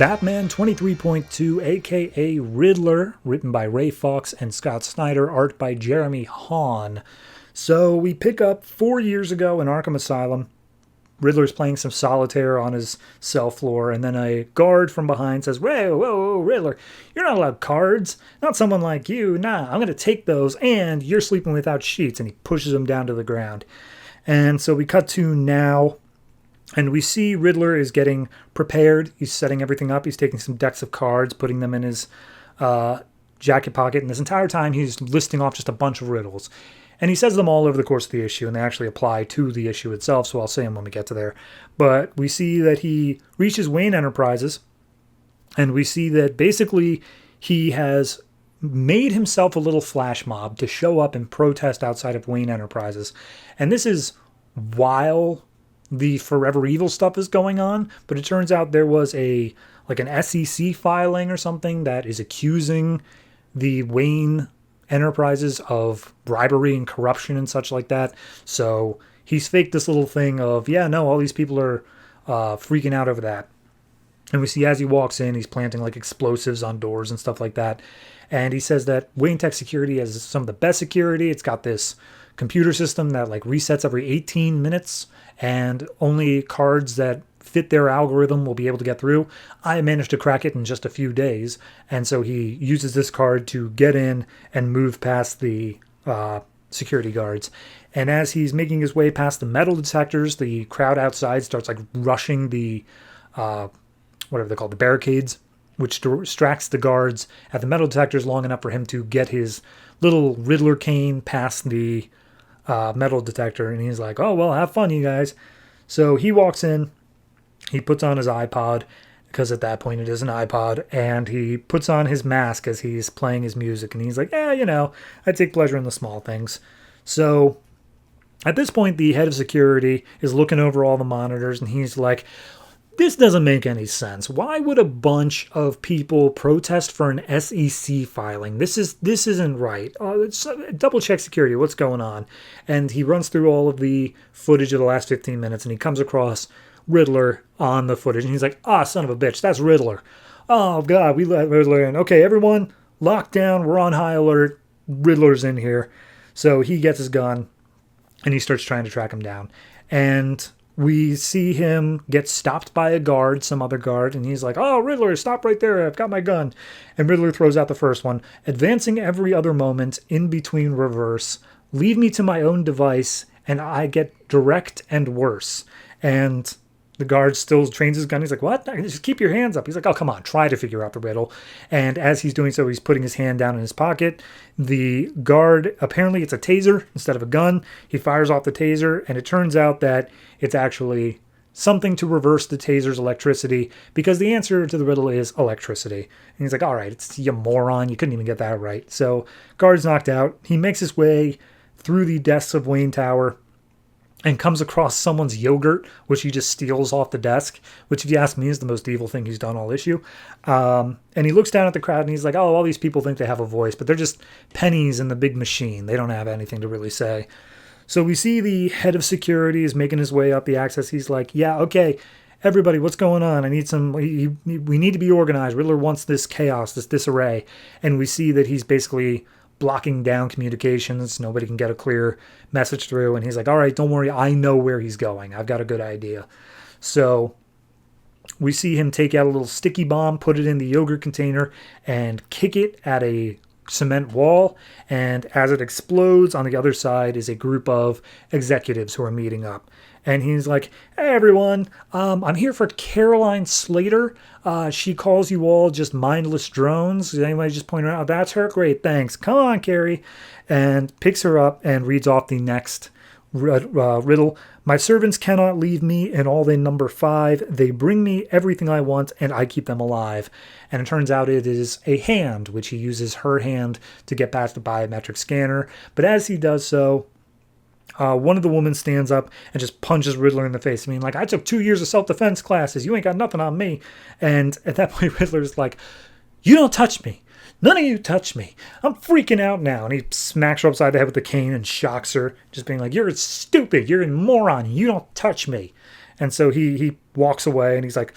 Batman 23.2, aka Riddler, written by Ray Fawkes and Scott Snyder, art by Jeremy Hawn. So we pick up 4 years ago in Arkham Asylum. Riddler's playing some solitaire on his cell floor, and then a guard from behind says, whoa, Riddler, you're not allowed cards. Not someone like you. Nah, I'm going to take those, and you're sleeping without sheets. And he pushes him down to the ground. And so we cut to now, and we see Riddler is getting prepared. He's setting everything up. He's taking some decks of cards, putting them in his jacket pocket. And this entire time, he's listing off just a bunch of riddles. And he says them all over the course of the issue, and they actually apply to the issue itself, so I'll say them when we get to there. But we see that he reaches Wayne Enterprises, and we see that basically he has made himself a little flash mob to show up and protest outside of Wayne Enterprises. And this is while the Forever Evil stuff is going on, but it turns out there was an SEC filing or something that is accusing the Wayne Enterprises of bribery and corruption and such like that. So he's faked this little thing of, all these people are freaking out over that. And we see as he walks in, he's planting like explosives on doors and stuff like that. And he says that Wayne Tech Security has some of the best security. It's got this computer system that like resets every 18 minutes, and only cards that fit their algorithm will be able to get through. I managed to crack it in just a few days, and so he uses this card to get in and move past the security guards. And as he's making his way past the metal detectors, the crowd outside starts like rushing the whatever they're called, the barricades, which distracts the guards at the metal detectors long enough for him to get his little Riddler cane past the metal detector. And he's like, oh, well, have fun, you guys. So he walks in. He puts on his iPod, because at that point it is an iPod, and he puts on his mask as he's playing his music, and he's like, I take pleasure in the small things. So at this point, the head of security is looking over all the monitors, and he's like, this doesn't make any sense. Why would a bunch of people protest for an SEC filing? This isn't right. Double check security. What's going on? And he runs through all of the footage of the last 15 minutes, and he comes across Riddler on the footage, and he's like, son of a bitch, that's Riddler. Oh god, we let Riddler in. Okay, everyone, lock down, we're on high alert, Riddler's in here. So he gets his gun, and he starts trying to track him down. And we see him get stopped by a guard, some other guard, and he's like, oh, Riddler, stop right there, I've got my gun. And Riddler throws out the first one, advancing every other moment, in between reverse, leave me to my own device, and I get direct and worse. And the guard still trains his gun. He's like, what? Just keep your hands up. He's like, oh, come on, try to figure out the riddle. And as he's doing so, he's putting his hand down in his pocket. The guard, apparently it's a taser instead of a gun. He fires off the taser, and it turns out that it's actually something to reverse the taser's electricity, because the answer to the riddle is electricity. And he's like, all right, it's you moron. You couldn't even get that right. So guard's knocked out. He makes his way through the desks of Wayne Tower and comes across someone's yogurt, which he just steals off the desk, which, if you ask me, is the most evil thing he's done all issue. And he looks down at the crowd, and he's like, oh, all these people think they have a voice, but they're just pennies in the big machine. They don't have anything to really say. So we see the head of security is making his way up the access. He's like, yeah, okay, everybody, what's going on? I need we need to be organized. Riddler wants this chaos, this disarray. And we see that he's basically blocking down communications. Nobody can get a clear message through. And he's like, all right, don't worry. I know where he's going. I've got a good idea. So we see him take out a little sticky bomb, put it in the yogurt container, and kick it at a cement wall. And as it explodes, on the other side is a group of executives who are meeting up. And he's like, hey, everyone, I'm here for Caroline Slater. She calls you all just mindless drones. Did anybody just point her out? That's her? Great, thanks. Come on, Carrie. And picks her up and reads off the next riddle. My servants cannot leave me in all they number 5. They bring me everything I want, and I keep them alive. And it turns out it is a hand, which he uses her hand to get past the biometric scanner. But as he does so, one of the women stands up and just punches Riddler in the face. I mean, like, I took 2 years of self-defense classes. You ain't got nothing on me. And at that point, Riddler's like, you don't touch me. None of you touch me. I'm freaking out now. And he smacks her upside the head with the cane and shocks her, just being like, you're stupid. You're a moron. You don't touch me. And so he walks away and he's like,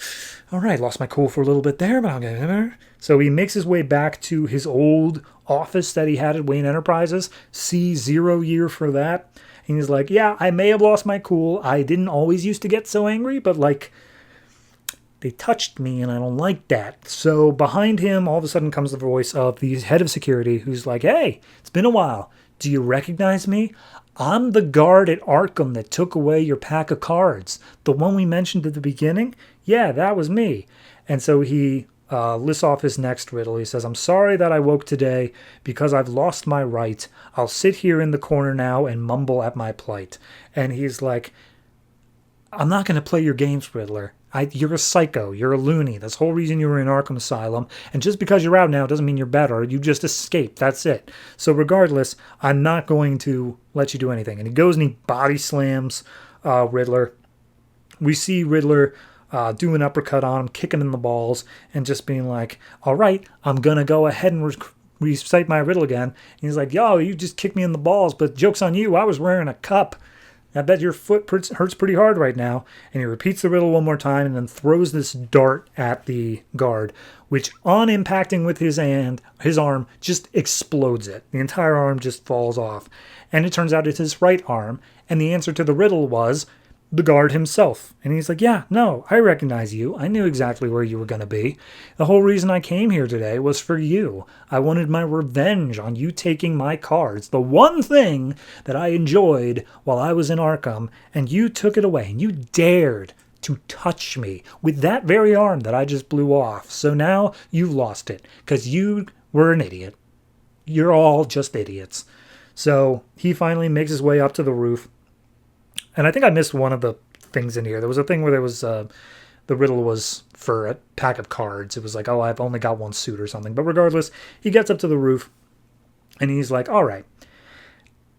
all right, lost my cool for a little bit there, but I'll get there. So he makes his way back to his old office that he had at Wayne Enterprises. C0 year for that. And he's like, yeah, I may have lost my cool. I didn't always used to get so angry, but like, they touched me and I don't like that. So behind him, all of a sudden comes the voice of the head of security who's like, hey, it's been a while. Do you recognize me? I'm the guard at Arkham that took away your pack of cards. The one we mentioned at the beginning? Yeah, that was me. And so he lists off his next riddle. He says, I'm sorry that I woke today because I've lost my right. I'll sit here in the corner now and mumble at my plight. And he's like, I'm not going to play your games, Riddler. You're a psycho. You're a loony. That's the whole reason you were in Arkham Asylum. And just because you're out now doesn't mean you're better. You just escaped. That's it. So regardless, I'm not going to let you do anything. And he goes and he body slams Riddler. We see Riddler do an uppercut on him, kick him in the balls, and just being like, all right, I'm going to go ahead and recite my riddle again. And he's like, yo, you just kicked me in the balls, but joke's on you. I was wearing a cup. I bet your foot hurts pretty hard right now. And he repeats the riddle one more time and then throws this dart at the guard, which on impacting with his arm just explodes it. The entire arm just falls off. And it turns out it's his right arm. And the answer to the riddle was the guard himself. And he's like, yeah, no, I recognize you. I knew exactly where you were going to be. The whole reason I came here today was for you. I wanted my revenge on you taking my cards, the one thing that I enjoyed while I was in Arkham, and you took it away, and you dared to touch me with that very arm that I just blew off. So now you've lost it, because you were an idiot. You're all just idiots. So he finally makes his way up to the roof. And I think I missed one of the things in here. There was a thing where there was the riddle was for a pack of cards. It was like, oh, I've only got one suit or something. But regardless, he gets up to the roof and he's like, all right,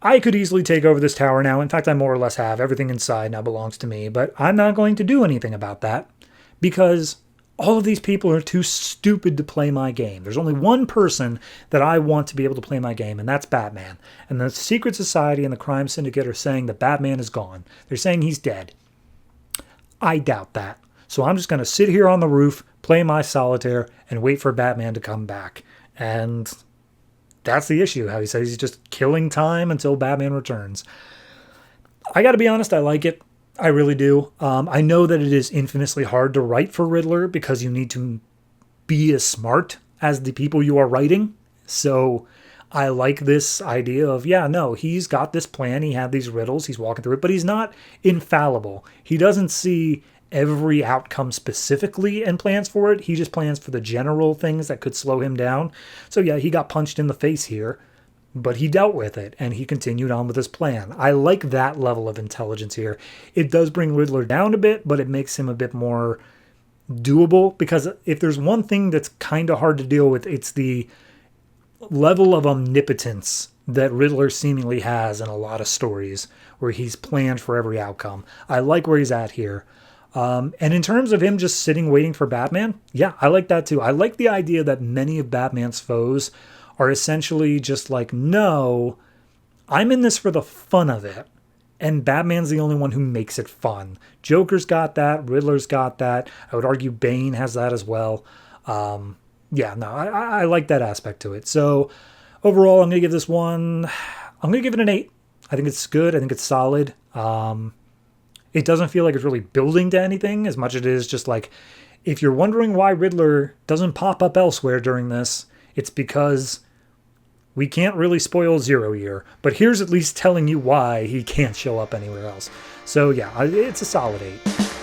I could easily take over this tower now. In fact, I more or less have. Everything inside now belongs to me. But I'm not going to do anything about that because all of these people are too stupid to play my game. There's only one person that I want to be able to play my game, and that's Batman. And the Secret Society and the Crime Syndicate are saying that Batman is gone. They're saying he's dead. I doubt that. So I'm just going to sit here on the roof, play my solitaire, and wait for Batman to come back. And that's the issue, how he says he's just killing time until Batman returns. I got to be honest, I like it. I really do. I know that it is infinitely hard to write for Riddler because you need to be as smart as the people you are writing. So I like this idea of, yeah, no, he's got this plan. He had these riddles. He's walking through it, but he's not infallible. He doesn't see every outcome specifically and plans for it. He just plans for the general things that could slow him down. So yeah, he got punched in the face here. But he dealt with it, and he continued on with his plan. I like that level of intelligence here. It does bring Riddler down a bit, but it makes him a bit more doable, because if there's one thing that's kind of hard to deal with, it's the level of omnipotence that Riddler seemingly has in a lot of stories, where he's planned for every outcome. I like where he's at here. And in terms of him just sitting waiting for Batman, yeah, I like that too. I like the idea that many of Batman's foes are essentially just like, no, I'm in this for the fun of it. And Batman's the only one who makes it fun. Joker's got that. Riddler's got that. I would argue Bane has that as well. Yeah, no, I like that aspect to it. So overall, I'm going to give this one, I'm going to give it an 8. I think it's good. I think it's solid. It doesn't feel like it's really building to anything as much as it is just like, if you're wondering why Riddler doesn't pop up elsewhere during this, it's because we can't really spoil 0 Year, but here's at least telling you why he can't show up anywhere else. So yeah, it's a solid 8.